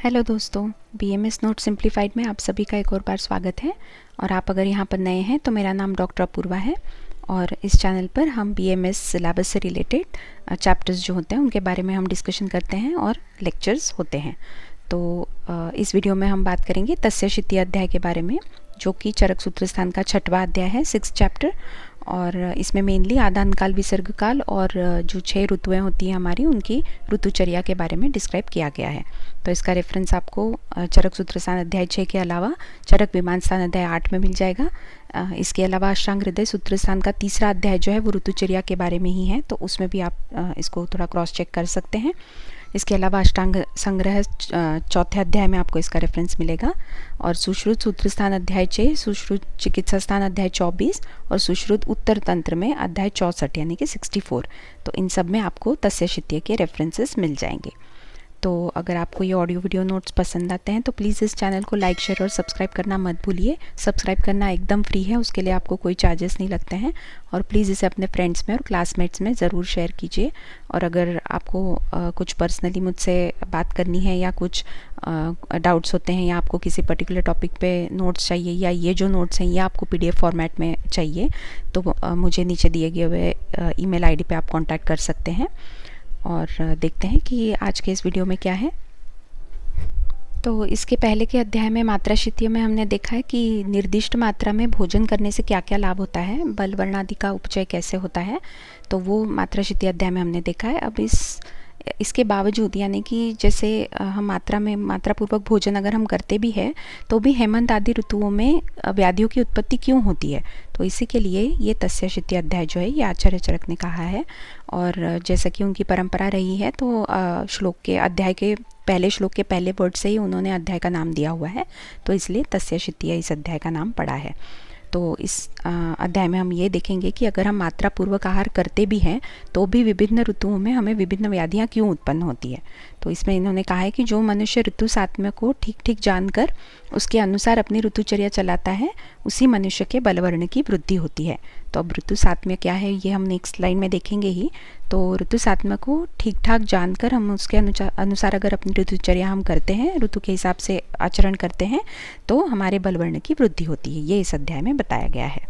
Hello दोस्तों, BMS note simplified में आप सभी का एक और बार स्वागत है। और आप अगर यहाँ पर नए हैं तो मेरा नाम डॉक्टर अपूर्वा है और इस चैनल पर हम बीएमएस सिलेबस से रिलेटेड चैप्टर्स जो होते हैं उनके बारे में हम डिस्कशन करते हैं और लेक्चर्स होते हैं। तो इस वीडियो में हम बात करेंगे तस्य शिति अध्याय के बारे में, जो कि चरक सूत्र स्थान का 6वां अध्याय है, 6th चैप्टर। और इसमें मेनली आदान काल, विसर्ग काल और जो 6 ऋतुएं होती हैं हमारी, उनकी ऋतुचर्या के बारे में डिस्क्राइब किया गया है। तो इसका रेफरेंस आपको चरक सूत्र स्थान अध्याय 6 के अलावा चरक विमान स्थान अध्याय 8 में मिल जाएगा। इसके अलावा अष्टांग हृदय सूत्र स्थान का 3रा अध्याय जो है वो ऋतुचर्या के बारे में ही है, तो उसमें भी आप इसको थोड़ा क्रॉस चेक कर सकते हैं। इसके अलावा अष्टांग संग्रह 4थे अध्याय में आपको इसका रेफरेंस मिलेगा। और सुश्रुत सूत्र स्थान अध्याय 6, सुश्रुत चिकित्सा स्थान अध्याय 24 और सुश्रुत उत्तर तंत्र में अध्याय 64 यानी कि 64। तो इन सब में आपको तस्य शित्य के रेफरेंसेस मिल जाएंगे। तो अगर आपको ये ऑडियो वीडियो नोट्स पसंद आते हैं तो प्लीज़ इस चैनल को लाइक, शेयर और सब्सक्राइब करना मत भूलिए। सब्सक्राइब करना एकदम फ्री है, उसके लिए आपको कोई चार्जेस नहीं लगते हैं। और प्लीज़ इसे अपने फ्रेंड्स में और क्लासमेट्स में ज़रूर शेयर कीजिए। और अगर आपको कुछ पर्सनली मुझसे बात करनी है या कुछ डाउट्स होते हैं या आपको किसी पर्टिकुलर टॉपिक पे नोट्स चाहिए या ये जो नोट्स हैं ये आपको PDF फॉर्मेट में चाहिए, तो मुझे नीचे दिए गए हुए ईमेल ID पे आप कांटेक्ट कर सकते हैं। और देखते हैं कि आज के इस वीडियो में क्या है। तो इसके पहले के अध्याय में मात्रा शित्य में हमने देखा है कि निर्दिष्ट मात्रा में भोजन करने से क्या क्या लाभ होता है, बल वर्ण आदि का उपचय कैसे होता है, तो वो मात्रा शित्य अध्याय में हमने देखा है। अब इसके बावजूद, यानी कि जैसे हम मात्रापूर्वक भोजन अगर हम करते भी हैं तो भी हेमंत आदि ऋतुओं में व्याधियों की उत्पत्ति क्यों होती है, तो इसी के लिए ये तस्य शित्य अध्याय जो है ये आचार्य चरक ने कहा है। और जैसा कि उनकी परंपरा रही है तो अध्याय के पहले श्लोक के पहले वर्ड से ही उन्होंने अध्याय का नाम दिया हुआ है, तो इसलिए तस्य शित्य इस अध्याय का नाम पड़ा है। तो इस अध्याय में हम ये देखेंगे कि अगर हम मात्रापूर्वक आहार करते भी हैं तो भी विभिन्न ऋतुओं में हमें विभिन्न व्याधियाँ क्यों उत्पन्न होती है। तो इसमें इन्होंने कहा है कि जो मनुष्य ऋतु सात्म्य को ठीक ठीक जानकर उसके अनुसार अपनी ऋतुचर्या चलाता है, उसी मनुष्य के बलवर्ण की वृद्धि होती है। तो अब ऋतु सात्म्य क्या है ये हम नेक्स्ट लाइन में देखेंगे ही। तो ऋतु सात्म्य को ठीक ठाक जानकर हम उसके अनुसार अगर अपनी ऋतुचर्या हम करते हैं, ऋतु के हिसाब से आचरण करते हैं, तो हमारे बलवर्ण की वृद्धि होती है। ये इस अध्याय में बताया गया है।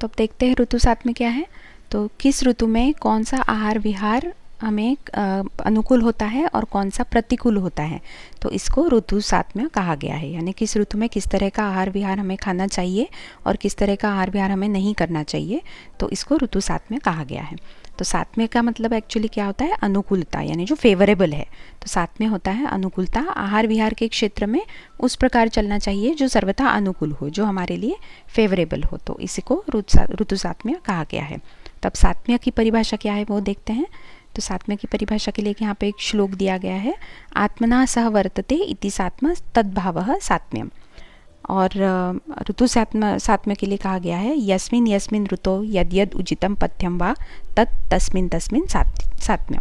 तो अब देखते हैं ऋतु सात्म्य क्या है। तो किस ऋतु में कौन सा आहार विहार हमें अनुकूल होता है और कौन सा प्रतिकूल होता है, तो इसको ऋतु सात्म्य कहा गया है। यानी किस ऋतु में किस तरह का आहार विहार हमें खाना चाहिए और किस तरह का आहार विहार हमें नहीं करना चाहिए, तो इसको ऋतु सात्म्य कहा गया है। तो सात्म्य का मतलब एक्चुअली क्या होता है, अनुकूलता, यानी जो फेवरेबल है। तो सात्म्य होता है अनुकूलता, आहार विहार के क्षेत्र में उस प्रकार चलना चाहिए जो सर्वथा अनुकूल हो, जो हमारे लिए फेवरेबल हो, तो इसी को ऋतु सात्म्य कहा गया है। तब सात्म्य की परिभाषा क्या है वो देखते हैं। तो सात्म्य की परिभाषा के लिए यहाँ पे एक श्लोक दिया गया है, आत्मना सह वर्तते इति सात्म तद्भावः सात्म्यम। और ऋतु सात्म्य के लिए कहा गया है, यस्मिन् यस्मिन् ऋतो यद यद उचितम पथ्यम वा तस्मिन् तस्मिन् सात्म्यम।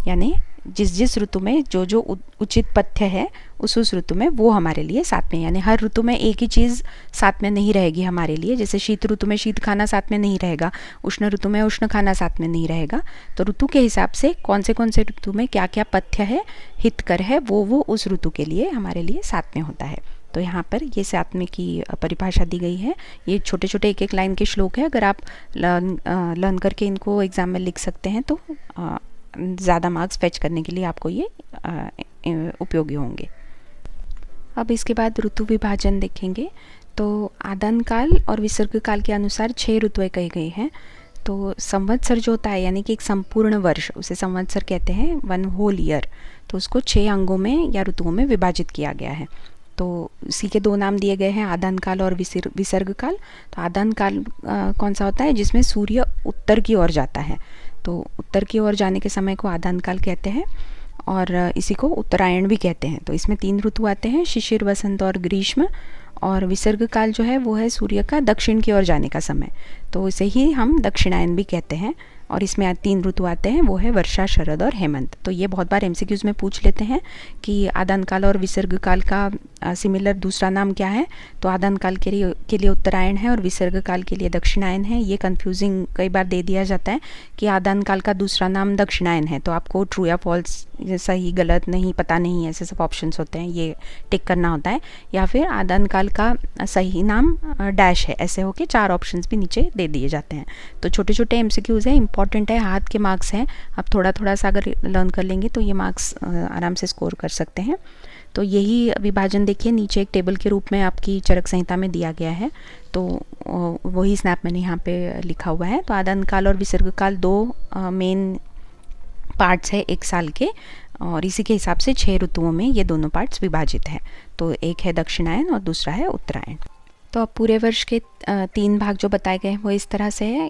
यानी जिस जिस ऋतु में जो जो उचित पथ्य है उस ऋतु में वो हमारे लिए सात्म्य। यानी हर ऋतु में एक ही चीज़ सात्म्य नहीं रहेगी हमारे लिए। जैसे शीत ऋतु में शीत खाना सात्म्य नहीं रहेगा, उष्ण ऋतु में उष्ण खाना सात्म्य नहीं रहेगा। तो ऋतु के हिसाब से कौन से ऋतु में क्या क्या पथ्य है, हितकर है, वो उस ऋतु के लिए हमारे लिए सात्म्य होता है। तो यहाँ पर ये सात्म्य की परिभाषा दी गई है। ये छोटे छोटे एक एक लाइन के श्लोक है, अगर आप लर्न करके इनको एग्जाम में लिख सकते हैं तो ज़्यादा मार्क्स फेच करने के लिए आपको ये उपयोगी होंगे। अब इसके बाद ऋतु विभाजन देखेंगे। तो आदान काल और विसर्ग काल के अनुसार 6 ऋतुएं कही गई हैं। तो संवत्सर जो होता है, यानी कि एक संपूर्ण वर्ष, उसे संवत्सर कहते हैं, 1 होल ईयर। तो उसको 6 अंगों में या ऋतुओं में विभाजित किया गया है। तो इसी के 2 नाम दिए गए हैं, आदान काल और विसर्ग काल। तो आदान काल कौन सा होता है, जिसमें सूर्य उत्तर की ओर जाता है। तो उत्तर की ओर जाने के समय को आदान काल कहते हैं और इसी को उत्तरायण भी कहते हैं। तो इसमें 3 ऋतु आते हैं, शिशिर, वसंत और ग्रीष्म। और विसर्ग काल जो है वो है सूर्य का दक्षिण की ओर जाने का समय, तो इसे ही हम दक्षिणायन भी कहते हैं। और इसमें 3 ऋतु आते हैं, वो है वर्षा, शरद और हेमंत। तो ये बहुत बार एमसीक्यूज़ में पूछ लेते हैं कि आदान काल और विसर्ग काल का सिमिलर दूसरा नाम क्या है। तो आदान काल के लिए उत्तरायण है और विसर्ग काल के लिए दक्षिणायन है। ये कन्फ्यूजिंग कई बार दे दिया जाता है कि आदान काल का दूसरा नाम दक्षिणायन है, तो आपको ट्रू या फॉल्स, सही गलत नहीं, पता नहीं, ऐसे सब ऑप्शंस होते हैं, ये टिक करना होता है। या फिर आदान काल का सही नाम डैश है, ऐसे होके 4 ऑप्शंस भी नीचे दे दिए जाते हैं। तो छोटे छोटे एमसीक्यूज़ हैं, इंपॉर्टेंट है, हाथ के मार्क्स हैं। आप थोड़ा थोड़ा सा अगर लर्न कर लेंगे तो ये मार्क्स आराम से स्कोर कर सकते हैं। तो यही विभाजन देखिए नीचे एक टेबल के रूप में आपकी चरक संहिता में दिया गया है। तो वही स्नैप मैंने यहाँ पे लिखा हुआ है। तो आदान काल और विसर्ग काल 2 मेन पार्ट्स है एक साल के, और इसी के हिसाब से 6 ऋतुओं में ये दोनों पार्ट्स विभाजित हैं। तो एक है दक्षिणायन और दूसरा है उत्तरायण। तो अब पूरे वर्ष के 3 भाग जो बताए गए हैं वो इस तरह से है।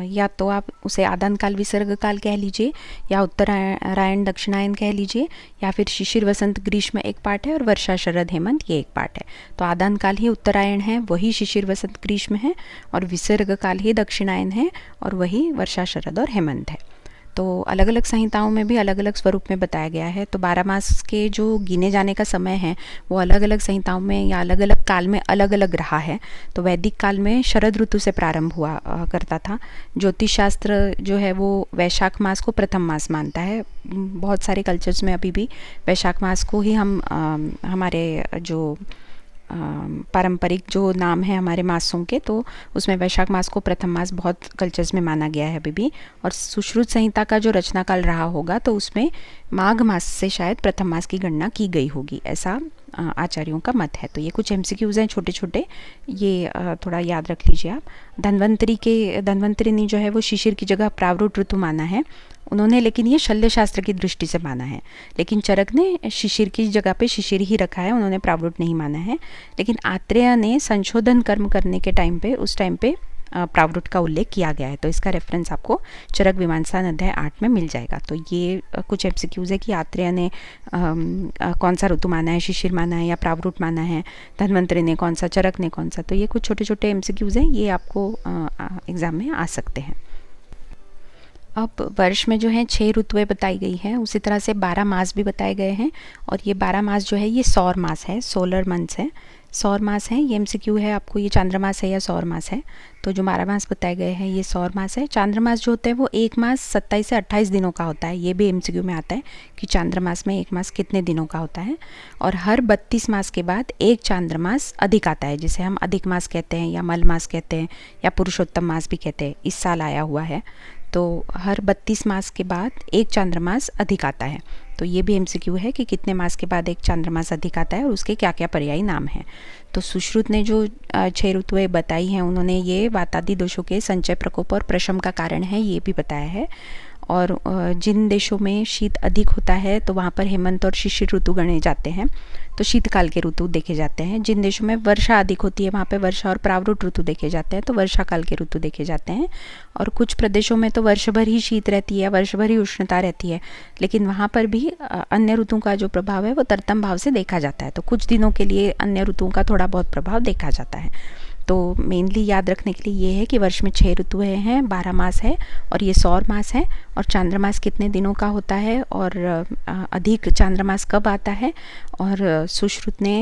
या तो आप उसे आदान काल विसर्ग काल कह लीजिए, या उत्तरायण दक्षिणायन कह लीजिए, या फिर शिशिर वसंत ग्रीष्म एक पार्ट है और वर्षा शरद हेमंत ये एक पार्ट है। तो आदान काल ही उत्तरायण है, वही शिशिर वसंत ग्रीष्म है, और विसर्ग काल ही दक्षिणायन है, और वही वर्षा शरद और हेमंत है। तो अलग अलग संहिताओं में भी अलग अलग स्वरूप में बताया गया है। तो 12 मास के जो गिने जाने का समय है वो अलग अलग संहिताओं में या अलग अलग काल में अलग अलग रहा है। तो वैदिक काल में शरद ऋतु से प्रारंभ हुआ करता था। ज्योतिष शास्त्र जो है वो वैशाख मास को प्रथम मास मानता है। बहुत सारे कल्चर्स में अभी भी वैशाख मास को ही हम हमारे जो पारंपरिक जो नाम है हमारे मासों के, तो उसमें वैशाख मास को प्रथम मास बहुत कल्चर्स में माना गया है अभी भी। और सुश्रुत संहिता का जो रचना काल रहा होगा तो उसमें माघ मास से शायद प्रथम मास की गणना की गई होगी, ऐसा आचार्यों का मत है। तो ये कुछ एमसीक्यूज़ हैं छोटे छोटे, ये थोड़ा याद रख लीजिए आप। धन्वंतरी ने जो है वो शिशिर की जगह प्रावरुट ऋतु माना है उन्होंने, लेकिन ये शल्य शास्त्र की दृष्टि से माना है। लेकिन चरक ने शिशिर की जगह पे शिशिर ही रखा है, उन्होंने प्रावरुट नहीं माना है। लेकिन आत्रेय ने संशोधन कर्म करने के टाइम पे, उस टाइम पे प्रावरुट का उल्लेख किया गया है। तो इसका रेफरेंस आपको चरक मीमांसा अध्याय 8 में मिल जाएगा। तो ये कुछ एमसीक्यूज़ है कि आत्रेय ने कौन सा ऋतु माना है, शिशिर माना है या प्रावरुट माना है, धन्वंतरी ने कौन सा, चरक ने कौन सा। तो ये कुछ छोटे छोटे एमसीक्यूज़ हैं, ये आपको एग्ज़ाम में आ सकते हैं। अब वर्ष में जो है 6 ऋतुएं बताई गई हैं, उसी तरह से 12 मास भी बताए गए हैं। और ये 12 मास जो है ये सौर मास है, सोलर मंथ्स है, सौर मास है। ये एमसीक्यू है आपको, ये चांद्रमास है या सौर मास है। तो जो 12 मास बताए गए हैं ये सौर मास है। चांद्रमास जो होता है वो एक मास 27 से 28 दिनों का होता है। ये भी एमसीक्यू में आता है कि चांद्रमास में एक मास कितने दिनों का होता है। और हर 32 मास के बाद एक चांद्रमास अधिक आता है, जिसे हम अधिक मास कहते हैं या मल मास कहते हैं या पुरुषोत्तम मास भी कहते हैं। इस साल आया हुआ है, तो हर 32 मास के बाद एक चांद्रमास अधिक आता है। तो ये भी एमसीक्यू है कि कितने मास के बाद एक चांद्रमास अधिक आता है और उसके क्या क्या पर्यायी नाम हैं। तो सुश्रुत ने जो 6 ऋतुएं बताई हैं, उन्होंने ये वातादि दोषों के संचय, प्रकोप और प्रशम का कारण है ये भी बताया है। और जिन देशों में शीत अधिक होता है तो वहाँ पर हेमंत और शिशिर ऋतु गणे जाते हैं, तो शीतकाल के ऋतु देखे जाते हैं। जिन देशों में वर्षा अधिक होती है वहाँ पे वर्षा और प्रावरुट ऋतु देखे जाते हैं, तो वर्षा काल के ऋतु देखे जाते हैं। और कुछ प्रदेशों में तो वर्ष भर ही शीत रहती है, वर्ष भर ही उष्णता रहती है, लेकिन वहाँ पर भी अन्य ऋतुओं का जो प्रभाव है वो तरतम भाव से देखा जाता है। तो कुछ दिनों के लिए अन्य ऋतुओं का थोड़ा बहुत प्रभाव देखा जाता है। तो मेनली याद रखने के लिए ये है कि वर्ष में 6 ऋतुएं हैं, 12 मास है और ये सौर मास है। और चांद्रमास कितने दिनों का होता है और अधिक चांद्रमास कब आता है। और सुश्रुत ने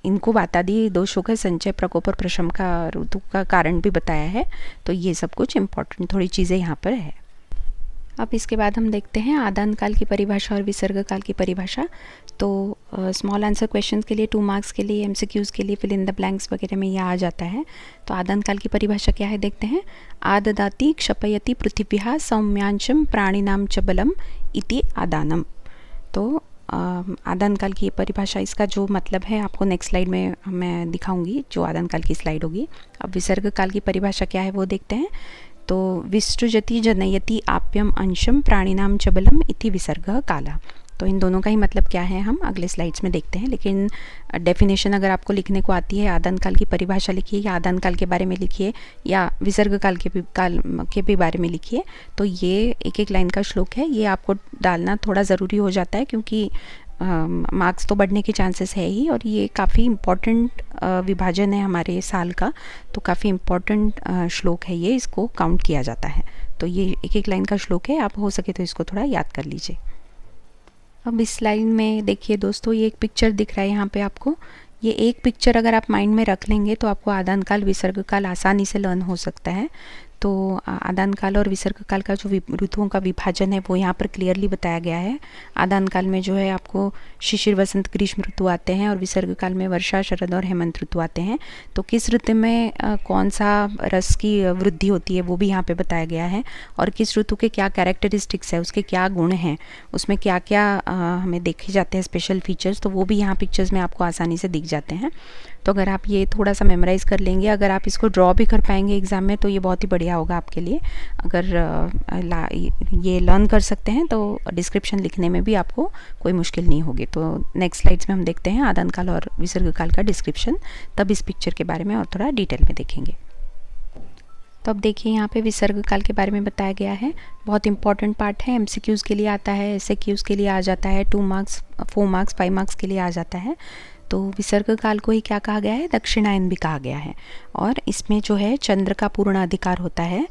इनको वातादि दोषों के संचय, प्रकोप और प्रशम का ऋतु का कारण भी बताया है। तो ये सब कुछ इम्पोर्टेंट थोड़ी चीज़ें यहाँ पर है। अब इसके बाद हम देखते हैं आदान काल की परिभाषा और विसर्ग काल की परिभाषा। तो स्मॉल आंसर क्वेश्चंस के लिए 2 मार्क्स के लिए, एमसीक्यूज़ के लिए फिल इन द ब्लैंक्स वगैरह में यह आ जाता है। तो आदान काल की परिभाषा क्या है देखते हैं। आददाति क्षपयति पृथिव्याः सौम्यांशम प्राणिनाम च बलम इति आदानम। तो आदान काल की परिभाषा, इसका जो मतलब है आपको नेक्स्ट स्लाइड में मैं दिखाऊंगी, जो आदान काल की स्लाइड होगी। अब विसर्ग काल की परिभाषा क्या है वो देखते हैं। तो विसृजति जनयति आप्यम अंशम प्राणिनाम च बलम इति विसर्गः कालः। तो इन दोनों का ही मतलब क्या है हम अगले स्लाइड्स में देखते हैं। लेकिन डेफिनेशन अगर आपको लिखने को आती है, आदान काल की परिभाषा लिखिए या आदान काल के बारे में लिखिए या विसर्ग काल के भी बारे में लिखिए, तो ये एक एक लाइन का श्लोक है, ये आपको डालना थोड़ा ज़रूरी हो जाता है क्योंकि मार्क्स तो बढ़ने के चांसेस है ही, और ये काफ़ी इम्पॉर्टेंट विभाजन है हमारे साल का, तो काफ़ी इम्पॉर्टेंट श्लोक है ये, इसको काउंट किया जाता है। तो ये एक एक लाइन का श्लोक है, आप हो सके तो इसको थोड़ा याद कर लीजिए। अब इस लाइन में देखिए दोस्तों, ये एक पिक्चर दिख रहा है यहाँ पे आपको। ये एक पिक्चर अगर आप माइंड में रख लेंगे तो आपको आदान काल विसर्ग काल आसानी से लर्न हो सकता है। तो आदान काल और विसर्ग काल का जो ऋतुओं का विभाजन है वो यहाँ पर क्लियरली बताया गया है। आदान काल में जो है आपको शिशिर वसंत ग्रीष्म ऋतु आते हैं, और विसर्ग काल में वर्षा शरद और हेमंत ऋतु आते हैं। तो किस ऋतु में कौन सा रस की वृद्धि होती है वो भी यहाँ पे बताया गया है, और किस ऋतु के क्या कैरेक्टरिस्टिक्स है, उसके क्या गुण हैं, उसमें क्या क्या हमें देखे जाते हैं स्पेशल फीचर्स, तो वो भी यहाँ पिक्चर्स में आपको आसानी से दिख जाते हैं। तो अगर आप ये थोड़ा सा मेमोराइज़ कर लेंगे, अगर आप इसको ड्रॉ भी कर पाएंगे एग्ज़ाम में तो ये बहुत ही बढ़िया होगा आपके लिए। अगर ये लर्न कर सकते हैं तो डिस्क्रिप्शन लिखने में भी आपको कोई मुश्किल नहीं होगी। तो नेक्स्ट स्लाइड्स में हम देखते हैं आदान काल और विसर्ग काल का डिस्क्रिप्शन, तब इस पिक्चर के बारे में और थोड़ा डिटेल में देखेंगे। तो अब देखिए यहाँ पे विसर्ग काल के बारे में बताया गया है, बहुत इंपॉर्टेंट पार्ट है, एमसीक्यूज़ के लिए आता है, एसएक्यूज़ के लिए आ जाता है, 2 मार्क्स 4 मार्क्स 5 मार्क्स के लिए आ जाता है। तो विसर्ग काल को ही क्या कहा गया है, दक्षिणायन भी कहा गया है, और इसमें जो है चंद्र का पूर्ण अधिकार होता है,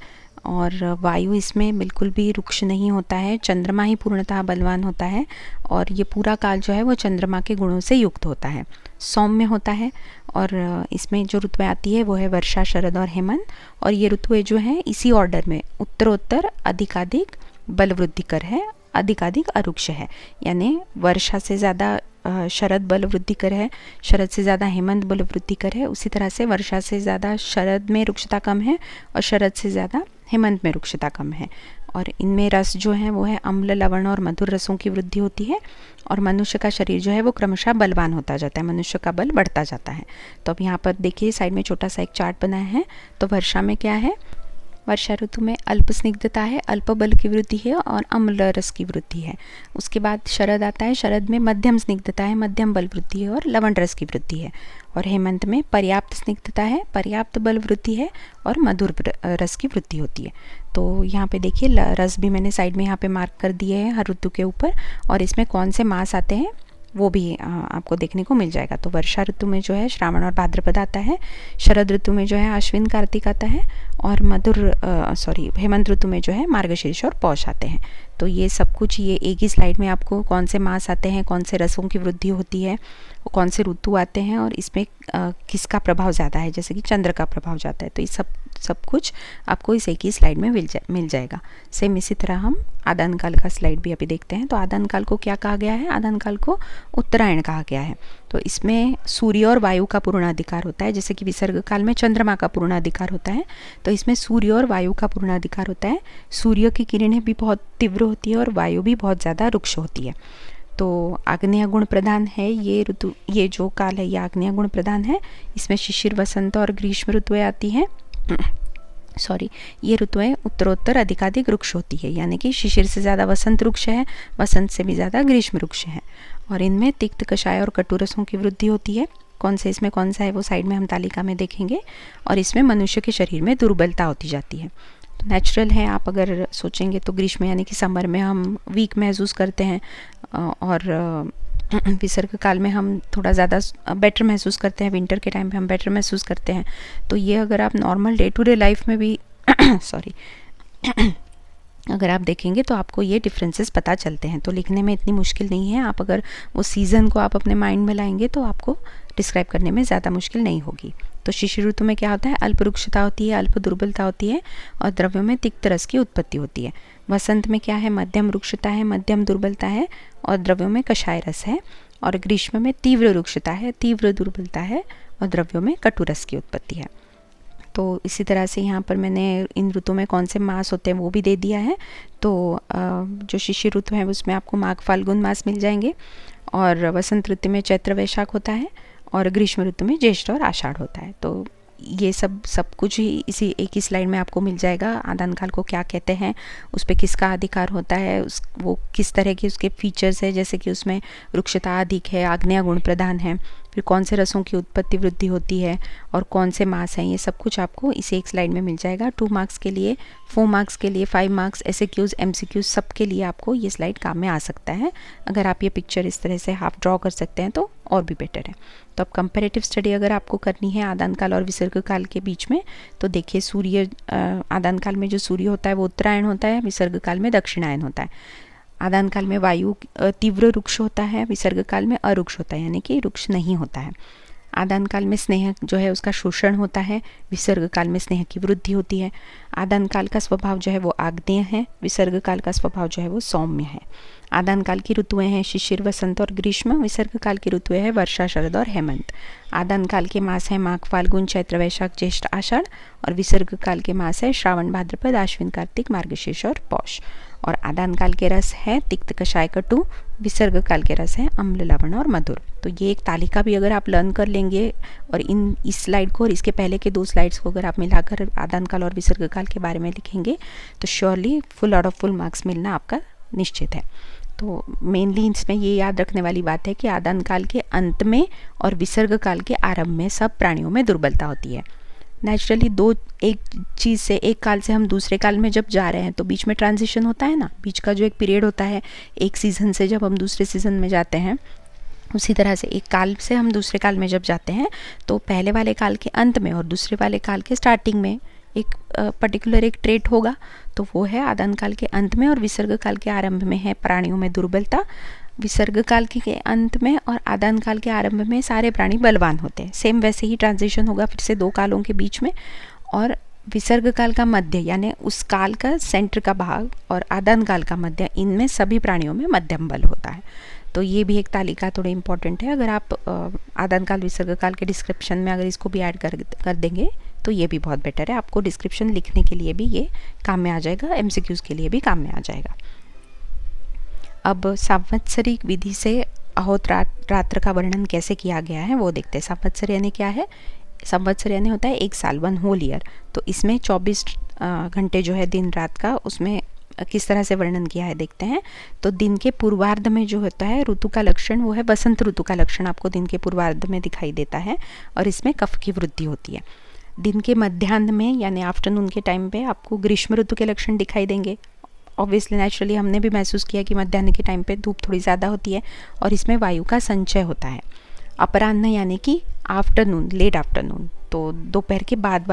और वायु इसमें बिल्कुल भी रुक्ष नहीं होता है, चंद्रमा ही पूर्णतः बलवान होता है, और ये पूरा काल जो है वो चंद्रमा के गुणों से युक्त होता है, सौम्य होता है। और इसमें जो ऋतुएं आती है वो है वर्षा शरद और हेमंत, और ये ऋतुएं जो हैं इसी ऑर्डर में उत्तरोत्तर अधिकाधिक बल वृद्धिकर है, अधिकाधिक अरुक्ष है, यानी वर्षा से ज़्यादा शरद बल वृद्धिकर है, शरद से ज़्यादा हेमंत बल वृद्धिकर है, उसी तरह से वर्षा से ज़्यादा शरद में रुक्षता कम है, और शरद से ज़्यादा हेमंत में रुक्षता कम है। और इनमें रस जो है वो है अम्ल, लवण और मधुर रसों की वृद्धि होती है, और मनुष्य का शरीर जो है वो क्रमशः बलवान होता जाता है, मनुष्य का बल बढ़ता जाता है। तो अब यहाँ पर देखिए साइड में छोटा सा एक चार्ट बनाया है। तो वर्षा में क्या है, वर्षा ऋतु में अल्प स्निग्धता है, अल्प बल की वृद्धि है और अम्ल रस की वृद्धि है। उसके बाद शरद आता है, शरद में मध्यम स्निग्धता है, मध्यम बल वृद्धि है और लवण रस की वृद्धि है। और हेमंत में पर्याप्त स्निग्धता है, पर्याप्त बल वृद्धि है और मधुर रस की वृद्धि होती है। तो यहाँ पे देखिए रस भी मैंने साइड में यहाँ पे मार्क कर दिए हैं हर ऋतु के ऊपर, और इसमें कौन से मास आते हैं वो भी आपको देखने को मिल जाएगा। तो वर्षा ऋतु में जो है श्रावण और भाद्रपद आता है, शरद ऋतु में जो है आश्विन कार्तिक आता है, और हेमंत ऋतु में जो है मार्गशीर्ष और पौष आते हैं। तो ये सब कुछ ये एक ही स्लाइड में आपको कौन से मास आते हैं, कौन से रसों की वृद्धि होती है, कौन से ऋतु आते हैं, और इसमें किसका प्रभाव ज़्यादा है, जैसे कि चंद्र का प्रभाव ज़्यादा है, तो ये सब कुछ आपको इस एक ही स्लाइड में मिल जाएगा। सेम इसी तरह हम आदान काल का स्लाइड भी अभी देखते हैं। तो आदान काल को क्या कहा गया है, आदान काल को उत्तरायण कहा गया है। तो इसमें सूर्य और वायु का पूर्ण अधिकार होता है, जैसे कि विसर्ग काल में चंद्रमा का पूर्ण अधिकार होता है, तो इसमें सूर्य और वायु का पूर्ण अधिकार होता है। सूर्य की किरणें भी बहुत तीव्र होती है और वायु भी बहुत ज़्यादा रुक्ष होती है। तो आग्नेय गुण प्रधान है ये ऋतु, ये जो काल है ये आग्नेय गुण प्रधान है। इसमें शिशिर वसंत और ग्रीष्म ऋतुएं आती हैं ये ऋतुएं उत्तरोत्तर अधिकाधिक वृक्ष होती है, यानी कि शिशिर से ज़्यादा वसंत वृक्ष है, वसंत से भी ज़्यादा ग्रीष्म वृक्ष है। और इनमें तिक्त, कषाय और कटु रसों की वृद्धि होती है। इसमें कौन सा है वो साइड में हम तालिका में देखेंगे। और इसमें मनुष्य के शरीर में दुर्बलता होती जाती है। तो नेचुरल है, आप अगर सोचेंगे तो ग्रीष्म यानी कि समर में हम वीक महसूस करते हैं, और विसर्ग काल में हम थोड़ा ज़्यादा बेटर महसूस करते हैं, विंटर के टाइम पे हम बेटर महसूस करते हैं। तो ये अगर आप normal day to day life में भी अगर आप देखेंगे तो आपको ये डिफरेंसेस पता चलते हैं। तो लिखने में इतनी मुश्किल नहीं है, आप अगर वो सीज़न को आप अपने माइंड में लाएंगे तो आपको डिस्क्राइब करने में ज़्यादा मुश्किल नहीं होगी। तो शिशिर ऋतु में क्या होता है, अल्प रुक्षता होती है, अल्प दुर्बलता होती है, और द्रव्यों में तिक्त रस की उत्पत्ति होती है। वसंत में क्या है, मध्यम रुक्षता है, मध्यम दुर्बलता है, और द्रव्यों में कषाय रस है। और ग्रीष्म में तीव्र रुक्षता है, तीव्र दुर्बलता है, और द्रव्यों में कटु रस की उत्पत्ति है। तो इसी तरह से यहाँ पर मैंने इन ऋतु में कौन से मास होते हैं वो भी दे दिया है। तो जो शिशिर ऋतु है उसमें आपको माघ फाल्गुन मास मिल जाएंगे, और वसंत ऋतु में चैत्र वैशाख होता है, और ग्रीष्म ऋतु में ज्येष्ठ और आषाढ़ होता है। तो ये सब कुछ ही इसी एक ही स्लाइड में आपको मिल जाएगा। आदान काल को क्या कहते हैं, उस पर किसका अधिकार होता है, वो किस तरह के उसके फीचर्स है, जैसे कि उसमें रुक्षता अधिक है, आग्नेय गुण प्रधान है, फिर कौन से रसों की उत्पत्ति वृद्धि होती है और कौन से मास हैं, ये सब कुछ आपको इसी एक स्लाइड में मिल जाएगा। 2 मार्क्स के लिए, 4 मार्क्स के लिए, 5 मार्क्स, SAQs, MCQs सब के लिए आपको ये स्लाइड काम में आ सकता है। अगर आप ये पिक्चर इस तरह से हाफ ड्रॉ कर सकते हैं तो और भी बेटर है। तो अब कंपैरेटिव स्टडी अगर आपको करनी है आदान काल और विसर्ग काल के बीच में, तो देखिए सूर्य आदान काल में जो सूर्य होता है वो उत्तरायण होता है, विसर्ग काल में दक्षिणायन होता है। आदान काल में वायु तीव्र रुक्ष होता है, विसर्ग काल में अरुक्ष होता है, यानी कि रुक्ष नहीं होता है। आदान काल में स्नेह जो है उसका शोषण होता है, विसर्ग काल में स्नेह की वृद्धि होती है। आदान काल का स्वभाव जो है वो आग्नेय है, विसर्ग काल का स्वभाव जो है वो सौम्य है। आदान काल की ऋतुएं हैं शिशिर, वसंत और ग्रीष्म। विसर्ग काल की ऋतुएं हैं वर्षा, शरद और हेमंत। आदान काल के मास हैं माघ, फाल्गुन, चैत्र, वैशाख, ज्येष्ठ, आषाढ़। और विसर्ग काल के मास है श्रावण, भाद्रपद, आश्विन, कार्तिक, मार्गशीर्ष और पौष। और आदान काल के रस है तिक्त, कषाय, कटु। विसर्ग काल के रस हैं अम्ल, लवण और मधुर। तो ये एक तालिका भी अगर आप लर्न कर लेंगे और इस स्लाइड को और इसके पहले के 2 स्लाइड्स को अगर आप मिलाकर आदान काल और विसर्ग काल के बारे में लिखेंगे तो surely full out of full marks मिलना आपका निश्चित है। तो मेनली इसमें ये याद रखने वाली बात है कि आदान काल के अंत में और विसर्ग काल के आरंभ में सब प्राणियों में दुर्बलता होती है। नेचुरली एक चीज़ से, एक काल से हम दूसरे काल में जब जा रहे हैं तो बीच में ट्रांजिशन होता है ना, बीच का जो एक पीरियड होता है, एक सीज़न से जब हम दूसरे सीज़न में जाते हैं, उसी तरह से एक काल से हम दूसरे काल में जब जाते हैं तो पहले वाले काल के अंत में और दूसरे वाले काल के स्टार्टिंग में एक पर्टिकुलर एक ट्रेट होगा, तो वो है आदान काल के अंत में और विसर्ग काल के आरंभ में है प्राणियों में दुर्बलता। विसर्ग काल के अंत में और आदान काल के आरंभ में सारे प्राणी बलवान होते हैं। सेम वैसे ही ट्रांजिशन होगा फिर से 2 कालों के बीच में। और विसर्ग काल का मध्य यानी उस काल का सेंटर का भाग और आदान काल का मध्य, इनमें सभी प्राणियों में मध्यम बल होता है। तो ये भी एक तालिका थोड़ी इंपॉर्टेंट है। अगर आप आदान काल विसर्ग काल के डिस्क्रिप्शन में अगर इसको भी ऐड कर देंगे तो ये भी बहुत बेटर है। आपको डिस्क्रिप्शन लिखने के लिए भी ये काम में आ जाएगा, MCQs के लिए भी काम में आ जाएगा। अब संवत्सरिक विधि से अहोरात्र का वर्णन कैसे किया गया है वो देखते हैं। संवत्सर यानी क्या है? संवत्सर यानी होता है 1 साल, 1 होल ईयर। तो इसमें 24 घंटे जो है दिन रात का, उसमें किस तरह से वर्णन किया है देखते हैं। तो दिन के पूर्वार्ध में जो होता है ऋतु का लक्षण वो है बसंत ऋतु का लक्षण आपको दिन के पूर्वार्ध में दिखाई देता है और इसमें कफ की वृद्धि होती है। दिन के मध्याह्न में यानी आफ्टरनून के टाइम पे आपको ग्रीष्म ऋतु के लक्षण दिखाई देंगे। ऑब्वियसली नेचुरली हमने भी महसूस किया कि मध्याह्न के टाइम पे धूप थोड़ी ज़्यादा होती है और इसमें वायु का संचय होता है। अपराह्न यानी कि आफ्टरनून, लेट आफ्टरनून, तो दोपहर के बाद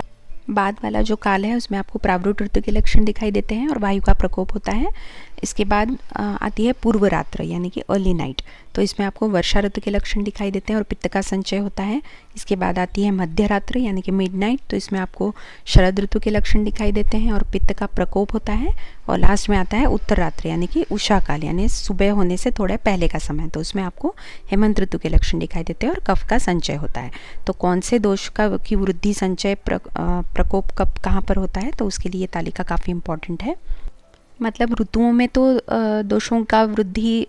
वाला जो काल है उसमें आपको प्रावरुट ऋतु के लक्षण दिखाई देते हैं और वायु का प्रकोप होता है। इसके बाद आती है पूर्व रात्र यानी कि अर्ली नाइट, तो इसमें आपको वर्षा ऋतु के लक्षण दिखाई देते हैं और पित्त का संचय होता है। इसके बाद आती है मध्य रात्र यानी कि मिडनाइट, तो इसमें आपको शरद ऋतु के लक्षण दिखाई देते हैं और पित्त का प्रकोप होता है। और लास्ट में आता है उत्तर रात्र यानी कि उषा काल यानी सुबह होने से थोड़ा पहले का समय, तो उसमें आपको हेमंत ऋतु के लक्षण दिखाई देते हैं और कफ का संचय होता है। तो कौन से दोष की वृद्धि, संचय, प्रकोप कब कहाँ पर होता है, तो उसके लिए तालिका काफ़ी इंपॉर्टेंट है। मतलब ऋतुओं में तो दोषों का वृद्धि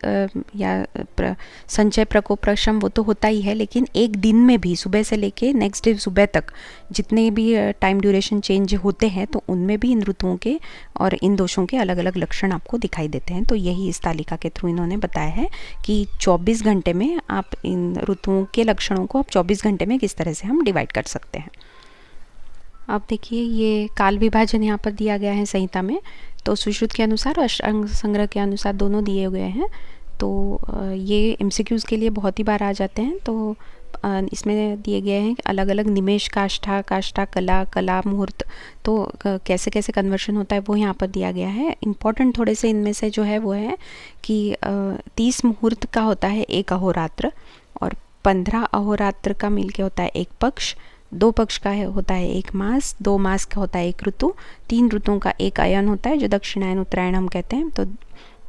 या संचय, प्रकोप, प्रशम वो तो होता ही है, लेकिन एक दिन में भी सुबह से लेके नेक्स्ट डे सुबह तक जितने भी टाइम ड्यूरेशन चेंज होते हैं तो उनमें भी इन ऋतुओं के और इन दोषों के अलग अलग लक्षण आपको दिखाई देते हैं। तो यही इस तालिका के थ्रू इन्होंने बताया है कि 24 घंटे में आप इन ऋतुओं के लक्षणों को आप 24 घंटे में किस तरह से हम डिवाइड कर सकते हैं। अब देखिए ये काल विभाजन यहाँ पर दिया गया है संहिता में, तो सुश्रुत के अनुसार और अष्टांग संग्रह के अनुसार दोनों दिए गए हैं। तो ये MCQs के लिए बहुत ही बार आ जाते हैं। तो इसमें दिए गए हैं अलग अलग निमेश, काष्ठा, काष्ठा, कला, कला, मुहूर्त, तो कैसे कैसे कन्वर्शन होता है वो यहाँ पर दिया गया है। इम्पॉर्टेंट थोड़े से इनमें से जो है वो है कि 30 मुहूर्त का होता है 1 अहोरात्र और 15 अहोरात्र का मिलके होता है 1 पक्ष, 2 पक्ष का होता है 1 मास, 2 मास का होता है 1 ऋतु, 3 ऋतुओं का 1 अयन होता है जो दक्षिणायन उत्तरायण हम कहते हैं। तो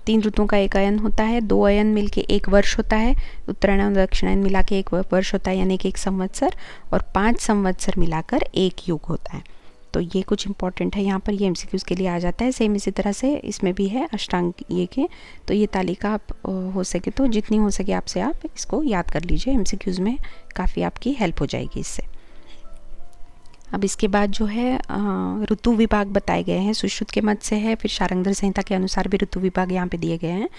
3 ऋतुओं का 1 अयन होता है, 2 अयन मिलके 1 वर्ष होता है, उत्तरायण और दक्षिणायन मिला के 1 वर्ष होता है यानी कि 1 संवत्सर, और 5 संवत्सर मिलाकर 1 युग होता है। तो ये कुछ इंपॉर्टेंट है, यहाँ पर ये MCQs के लिए आ जाता है। सेम इसी तरह से इसमें भी है अष्टांग ये के, तो ये तालिका आप हो सके तो जितनी हो सके आपसे आप इसको याद कर लीजिए, MCQs में काफ़ी आपकी हेल्प हो जाएगी इससे। अब इसके बाद जो है ऋतु विभाग बताए गए हैं, सुश्रुत के मत से है, फिर शारंगधर संहिता के अनुसार भी ऋतु विभाग यहाँ पे दिए गए हैं।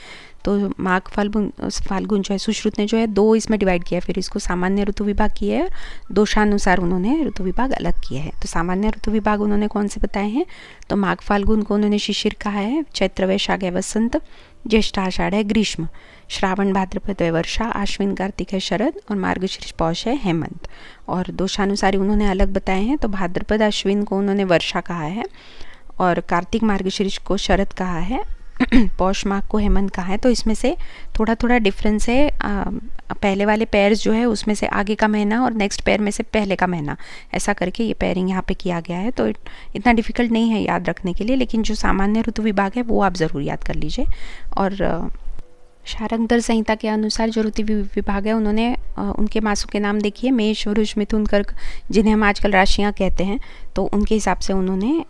तो माघ फाल्गुन जो है सुश्रुत ने जो है 2 इसमें डिवाइड किया है, फिर इसको सामान्य ऋतु विभाग किया है और दोषानुसार उन्होंने ऋतु विभाग अलग किए हैं। तो सामान्य ऋतु विभाग उन्होंने कौन से बताए हैं, तो माघ फाल्गुन को उन्होंने शिशिर कहा है, चैत्र वैशाख है वसंत, ज्येष्ठ आषाढ़ है ग्रीष्म, श्रावण भाद्रपद है वर्षा, आश्विन कार्तिक है शरद और मार्गशीर्ष पौष है हेमंत। और दोषानुसारी उन्होंने अलग बताए हैं, तो भाद्रपद अश्विन को उन्होंने वर्षा कहा है और कार्तिक मार्गशीर्ष को शरद कहा है, पौष माघ को हेमंत कहा है। तो इसमें से थोड़ा थोड़ा डिफरेंस है, पहले वाले पेयर्स जो है उसमें से आगे का महीना और नेक्स्ट पेयर में से पहले का महीना, ऐसा करके ये पेयरिंग यहाँ पे किया गया है। तो इतना डिफ़िकल्ट नहीं है याद रखने के लिए, लेकिन जो सामान्य ऋतु विभाग है वो आप ज़रूर याद कर लीजिए। और शारंगधर संहिता के अनुसार जो ऋतु विभाग है उन्होंने उनके मासों के नाम देखिए, मेष वृष मिथुन कर्क, जिन्हें हम आजकल राशियाँ कहते हैं, तो उनके हिसाब से उन्होंने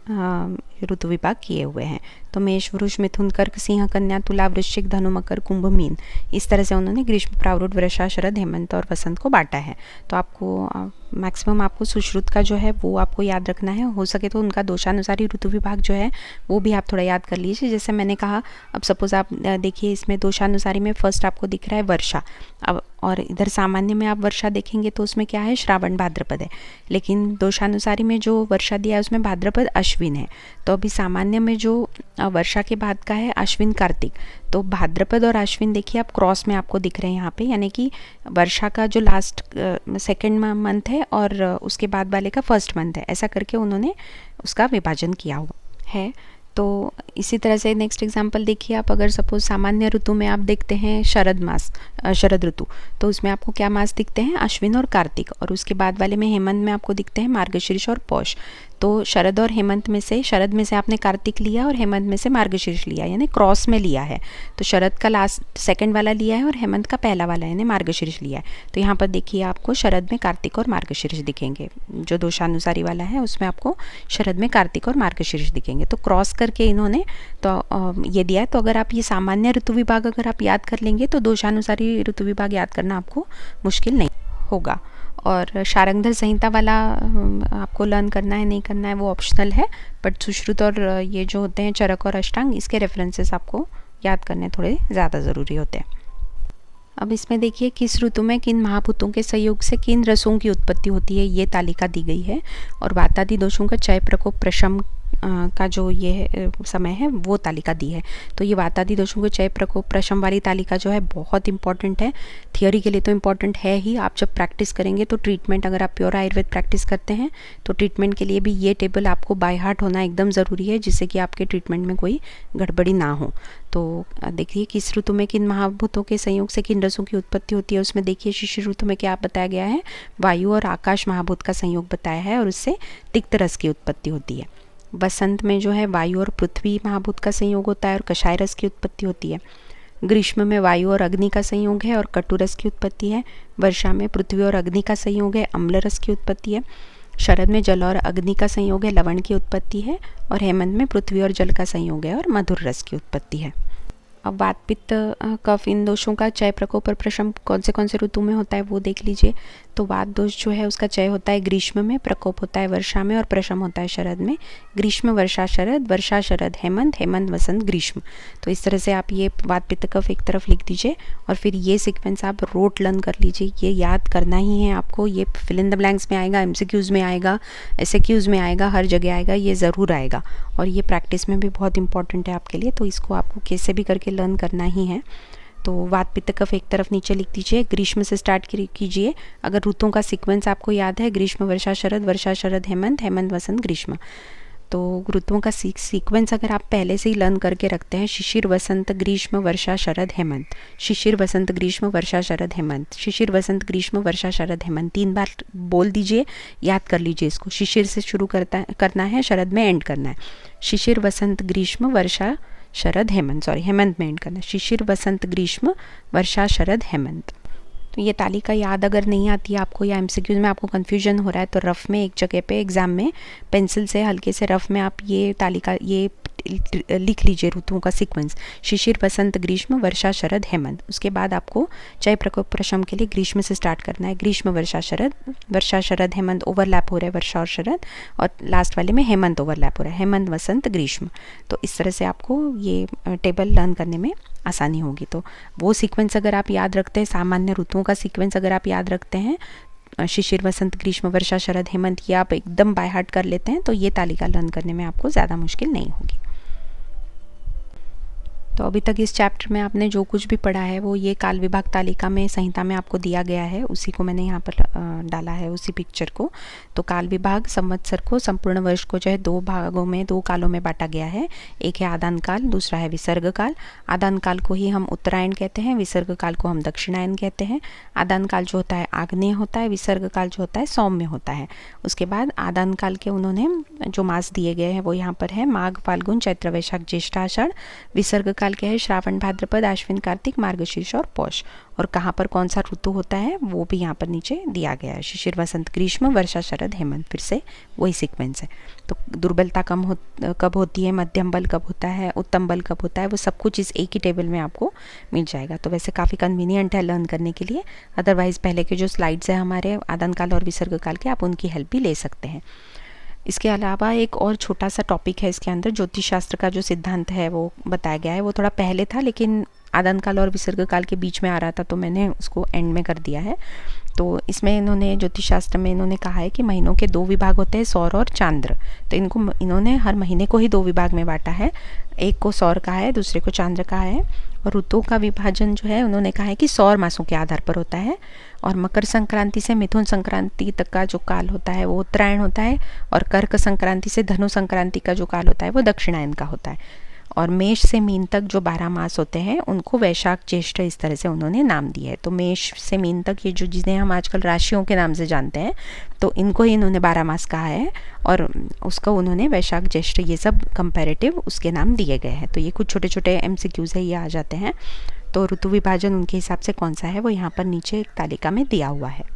ऋतु विभाग किए हुए हैं। तो मेष वृष मिथुन कर्क सिंह कन्या तुला वृश्चिक धनु मकर कुंभ मीन, इस तरह से उन्होंने ग्रीष्म प्रावरुद्ध वर्षा शरद हेमंत और वसंत को बांटा है। तो आपको मैक्सिमम आपको सुश्रुत का जो है वो आपको याद रखना है, हो सके तो उनका दोषानुसारी ऋतु विभाग जो है वो भी आप थोड़ा याद कर लीजिए। जैसे मैंने कहा, अब सपोज आप देखिए इसमें दोषानुसारी में फर्स्ट आपको दिख रहा है वर्षा, अब और इधर सामान्य में आप वर्षा देखेंगे तो उसमें क्या है, श्रावण भाद्रपद है, लेकिन दोषानुसारी में जो वर्षा दिया है उसमें भाद्रपद अश्विन है। तो अभी सामान्य में जो वर्षा के बाद का है अश्विन कार्तिक, तो भाद्रपद और अश्विन देखिए आप क्रॉस में आपको दिख रहे हैं यहाँ पे, यानी कि वर्षा का जो लास्ट सेकेंड मंथ है और उसके बाद वाले का फर्स्ट मंथ है, ऐसा करके उन्होंने उसका विभाजन किया हुआ है। तो इसी तरह से नेक्स्ट एग्जांपल देखिए आप, अगर सपोज सामान्य ऋतु में आप देखते हैं शरद ऋतु, तो उसमें आपको क्या मास दिखते हैं, अश्विन और कार्तिक, और उसके बाद वाले में हेमंत में आपको दिखते हैं मार्गशीर्ष और पौष। तो शरद और हेमंत में से, शरद में से आपने कार्तिक लिया और हेमंत में से मार्गशीर्ष लिया, यानी क्रॉस में लिया है। तो शरद का लास्ट सेकंड वाला लिया है और हेमंत का पहला वाला यानी मार्गशीर्ष लिया है। तो यहाँ पर देखिए आपको शरद में कार्तिक और मार्गशीर्ष दिखेंगे, जो दोषानुसारी वाला है उसमें आपको शरद में कार्तिक और मार्गशीर्ष दिखेंगे। तो क्रॉस करके इन्होंने तो ये दिया है। तो अगर आप ये सामान्य ऋतु विभाग अगर आप याद कर लेंगे तो दोषानुसारी ऋतु विभाग याद करना आपको मुश्किल नहीं होगा। और शारंगधर संहिता वाला आपको लर्न करना है नहीं करना है वो ऑप्शनल है, बट सुश्रुत और ये जो होते हैं चरक और अष्टांग, इसके रेफरेंसेस आपको याद करने थोड़े ज़्यादा ज़रूरी होते हैं। अब इसमें देखिए किस ऋतु में किन महाभूतों के सहयोग से किन रसों की उत्पत्ति होती है, ये तालिका दी गई है। और वातादि दोषों का क्षय प्रकोप प्रशम का जो ये समय है वो तालिका दी है। तो ये वातादि दोषों के क्षय प्रकोप प्रशम वाली तालिका जो है बहुत इंपॉर्टेंट है, थियोरी के लिए तो इम्पॉर्टेंट है ही, आप जब प्रैक्टिस करेंगे तो ट्रीटमेंट, अगर आप प्योर आयुर्वेद प्रैक्टिस करते हैं तो ट्रीटमेंट के लिए भी ये टेबल आपको बाय हार्ट होना एकदम ज़रूरी है, जिससे कि आपके ट्रीटमेंट में कोई गड़बड़ी ना हो। तो देखिए किस ऋतु में किन महाभूतों के संयोग से किन रसों की उत्पत्ति होती है, उसमें देखिए शिशिर ऋतु में क्या बताया गया है, वायु और आकाश महाभूत का संयोग बताया है और उससे तिक्त रस की उत्पत्ति होती है। बसंत में जो है वायु और पृथ्वी महाभूत का संयोग होता है और कषाय रस की उत्पत्ति होती है। ग्रीष्म में वायु और अग्नि का संयोग है और कटु रस की उत्पत्ति है। वर्षा में पृथ्वी और अग्नि का संयोग है, अम्ल रस की उत्पत्ति है। शरद में जल और अग्नि का संयोग है, लवण की उत्पत्ति है। और हेमंत में पृथ्वी और जल का संयोग है और मधुर रस की उत्पत्ति है। अब वात पित्त कफ इन दोषों का क्षय प्रकोप और प्रशम कौन से ऋतु में होता है वो देख लीजिए। तो वात दोष जो है उसका क्षय होता है ग्रीष्म में, प्रकोप होता है वर्षा में और प्रशम होता है शरद में। ग्रीष्म वर्षा शरद हेमंत, हेमंत वसंत ग्रीष्म। तो इस तरह से आप ये वात पित्त कफ एक तरफ लिख दीजिए और फिर ये सीक्वेंस आप रोट लर्न कर लीजिए। ये याद करना ही है आपको, ये फिल इन द ब्लैंक्स में आएगा, MCQs में आएगा, SAQs में आएगा, हर जगह आएगा, ये ज़रूर आएगा। और ये प्रैक्टिस में भी बहुत इंपॉर्टेंट है आपके लिए, तो इसको आपको कैसे भी करके लर्न करना ही है। तो वात पित्त कफ एक तरफ नीचे लिख दीजिए, ग्रीष्म से स्टार्ट कीजिए। अगर ऋतुओं का सीक्वेंस आपको याद है, ग्रीष्म वर्षा शरद हेमंत, हेमंत वसंत ग्रीष्म। तो ऋतुओं का सीक्वेंस अगर आप पहले से ही लर्न करके रखते हैं, शिशिर वसंत ग्रीष्म वर्षा शरद हेमंत, शिशिर वसंत ग्रीष्म वर्षा शरद हेमंत, शिशिर वसंत ग्रीष्म वर्षा शरद हेमंत, 3 बार बोल दीजिए, याद कर लीजिए इसको। शिशिर से शुरू करना है, शरद में एंड करना है। शिशिर वसंत ग्रीष्म वर्षा शरद हेमंत, हेमंत में एंड करना है। शिशिर वसंत ग्रीष्म वर्षा शरद हेमंत। तो ये तालिका याद अगर नहीं आती है आपको या MCQs में आपको कन्फ्यूजन हो रहा है तो रफ में एक जगह पे एग्ज़ाम में पेंसिल से हल्के से रफ में आप ये तालिका, ये लिख लीजिए ऋतुओं का सीक्वेंस, शिशिर, वसंत, ग्रीष्म, वर्षा, शरद, हेमंत। उसके बाद आपको चय प्रकोप प्रशम के लिए ग्रीष्म से स्टार्ट करना है। ग्रीष्म, वर्षा, शरद, हेमंत ओवरलैप हो रहा है वर्षा और शरद, और लास्ट वाले में हेमंत ओवरलैप हो रहा है, हेमंत, वसंत, ग्रीष्म। तो इस तरह से आपको ये टेबल लर्न करने में आसानी होगी। तो वो सीक्वेंस अगर आप याद रखते हैं, सामान्य ऋतुओं का सीक्वेंस अगर आप याद रखते हैं, शिशिर, वसंत, ग्रीष्म, वर्षा, शरद, हेमंत, ये आप एकदम बाय हार्ट कर लेते हैं, तो ये तालिका लर्न करने में आपको ज़्यादा मुश्किल नहीं होगी। तो अभी तक इस चैप्टर में आपने जो कुछ भी पढ़ा है वो ये काल विभाग तालिका में, संहिता में आपको दिया गया है, उसी को मैंने यहाँ पर डाला है, उसी पिक्चर को। तो काल विभाग संवत्सर को, संपूर्ण वर्ष को जो है 2 भागों में, 2 कालों में बांटा गया है। एक है आदान काल, दूसरा है विसर्ग काल। आदान काल को ही हम उत्तरायण कहते हैं, विसर्ग काल को हम दक्षिणायन कहते हैं। आदान काल जो होता है आग्नेय होता है, विसर्ग काल जो होता है सौम्य होता है। उसके बाद आदान काल के उन्होंने जो मास दिए गए हैं वो यहाँ पर है, माघ, फाल्गुन, चैत्र, वैशाख, ज्येष्ठ, आषाढ़। विसर्ग काल क्या है, श्रावण, भाद्रपद, आश्विन, कार्तिक, मार्गशीर्ष और पौष। और कहाँ पर कौन सा ऋतु होता है वो भी यहाँ पर नीचे दिया गया है, शिशिर, वसंत, ग्रीष्म, वर्षा, शरद, हेमंत। फिर से वही सीक्वेंस है। तो दुर्बलता कब होती है, मध्यम बल कब होता है, उत्तम बल कब होता है, वो सब कुछ इस एक ही टेबल में आपको मिल जाएगा। तो वैसे काफ़ी कन्वीनियंट है लर्न करने के लिए। अदरवाइज़ पहले के जो स्लाइड्स हैं हमारे आदान काल और विसर्ग काल के, आप उनकी हेल्प भी ले सकते हैं। इसके अलावा एक और छोटा सा टॉपिक है इसके अंदर, ज्योतिष शास्त्र का जो सिद्धांत है वो बताया गया है। वो थोड़ा पहले था लेकिन आदान काल और विसर्ग काल के बीच में आ रहा था, तो मैंने उसको एंड में कर दिया है। तो इसमें इन्होंने ज्योतिष शास्त्र में इन्होंने कहा है कि महीनों के 2 विभाग होते हैं, सौर और चांद्र। तो इन्होंने हर महीने को ही 2 विभाग में बांटा है, एक को सौर कहा है, दूसरे को चांद्र कहा है। और ऋतुओं का विभाजन जो है उन्होंने कहा है कि सौर मासों के आधार पर होता है। और मकर संक्रांति से मिथुन संक्रांति तक का जो काल होता है वो उत्तरायण होता है, और कर्क संक्रांति से धनु संक्रांति का जो काल होता है वो दक्षिणायन का होता है। और मेष से मीन तक जो 12 मास होते हैं उनको वैशाख, ज्येष्ठ, इस तरह से उन्होंने नाम दिए है। तो मेष से मीन तक ये जो जिन्हें हम आजकल राशियों के नाम से जानते हैं, तो इनको ही इन्होंने 12 मास कहा है, और उसको उन्होंने वैशाख, ज्येष्ठ, ये सब कंपैरेटिव उसके नाम दिए गए हैं। तो ये कुछ छोटे छोटे MCQs है, ये आ जाते हैं। तो ऋतु विभाजन उनके हिसाब से कौन सा है वो यहाँ पर नीचे एक तालिका में दिया हुआ है।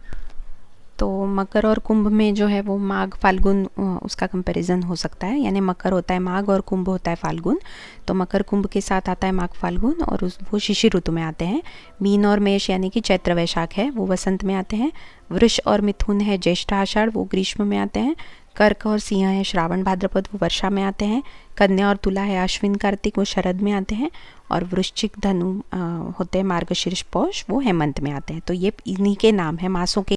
तो मकर और कुंभ में जो है वो माघ, फाल्गुन, उसका कंपैरिजन हो सकता है। यानी मकर होता है माघ और कुंभ होता है फाल्गुन। तो मकर कुंभ के साथ आता है माघ, फाल्गुन, और वो शिशिर ऋतु में आते हैं। मीन और मेष यानी कि चैत्र, वैशाख है, वो वसंत में आते हैं। वृष और मिथुन है ज्येष्ठ, आषाढ़, वो ग्रीष्म में आते हैं। कर्क और सिंह है श्रावण, भाद्रपद, वो वर्षा में आते हैं। कन्या और तुला है अश्विन, कार्तिक, वो शरद में आते हैं। और वृश्चिक, धनु होते हैं मार्गशीर्ष, पौष, वो हेमंत में आते हैं। तो ये इन्हीं के नाम है, मासों के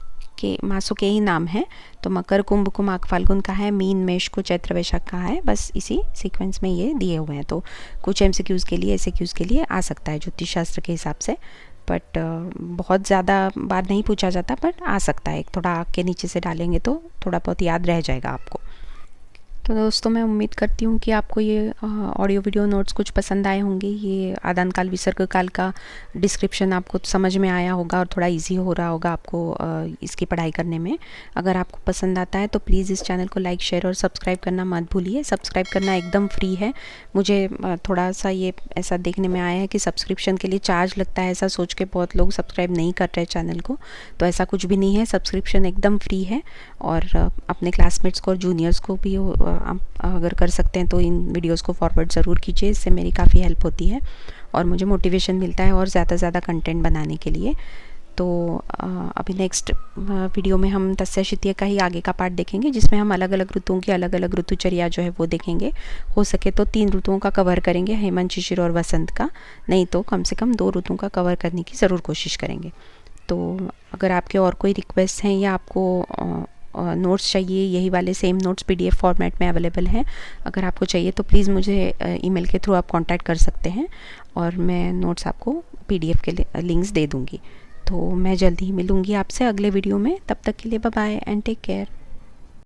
ही नाम है। तो मकर कुंभ को माघ फाल्गुन कहा है, मीन मेष को चैत्र वैशाख कहा है। बस इसी सीक्वेंस में ये दिए हुए हैं। तो कुछ MCQs के लिए, SAQs के लिए आ सकता है ज्योतिष शास्त्र के हिसाब से, बट बहुत ज़्यादा बार नहीं पूछा जाता, बट आ सकता है। एक थोड़ा आग के नीचे से डालेंगे तो थोड़ा बहुत याद रह जाएगा आपको। तो दोस्तों मैं उम्मीद करती हूँ कि आपको ये ऑडियो वीडियो नोट्स कुछ पसंद आए होंगे। ये आदान काल विसर्ग काल का डिस्क्रिप्शन आपको समझ में आया होगा और थोड़ा इजी हो रहा होगा आपको इसकी पढ़ाई करने में। अगर आपको पसंद आता है तो प्लीज़ इस चैनल को लाइक, शेयर और सब्सक्राइब करना मत भूलिए। सब्सक्राइब करना एकदम फ्री है। मुझे थोड़ा सा ये ऐसा देखने में आया है कि सब्सक्रिप्शन के लिए चार्ज लगता है, ऐसा सोच के बहुत लोग सब्सक्राइब नहीं कर रहे चैनल को। तो ऐसा कुछ भी नहीं है, सब्सक्रिप्शन एकदम फ्री है। और अपने क्लासमेट्स को और जूनियर्स को भी आप अगर कर सकते हैं तो इन वीडियोस को फॉरवर्ड ज़रूर कीजिए। इससे मेरी काफ़ी हेल्प होती है और मुझे मोटिवेशन मिलता है और ज़्यादा से ज़्यादा कंटेंट बनाने के लिए। तो अभी नेक्स्ट वीडियो में हम तस्य शितीय का ही आगे का पार्ट देखेंगे, जिसमें हम अलग अलग ऋतुओं की अलग अलग ऋतुचर्या जो है वो देखेंगे। हो सके तो 3 ऋतुओं का कवर करेंगे, हेमंत, शिशिर और वसंत का। नहीं तो कम से कम 2 ऋतुओं का कवर करने की ज़रूर कोशिश करेंगे। तो अगर आपके और कोई रिक्वेस्ट हैं या आपको नोट्स चाहिए, यही वाले सेम नोट्स PDF फॉर्मेट में अवेलेबल हैं, अगर आपको चाहिए तो प्लीज़ मुझे ईमेल के थ्रू आप कांटेक्ट कर सकते हैं और मैं नोट्स आपको PDF के लिंक्स दे दूँगी। तो मैं जल्दी ही मिलूँगी आपसे अगले वीडियो में। तब तक के लिए bye bye and take care.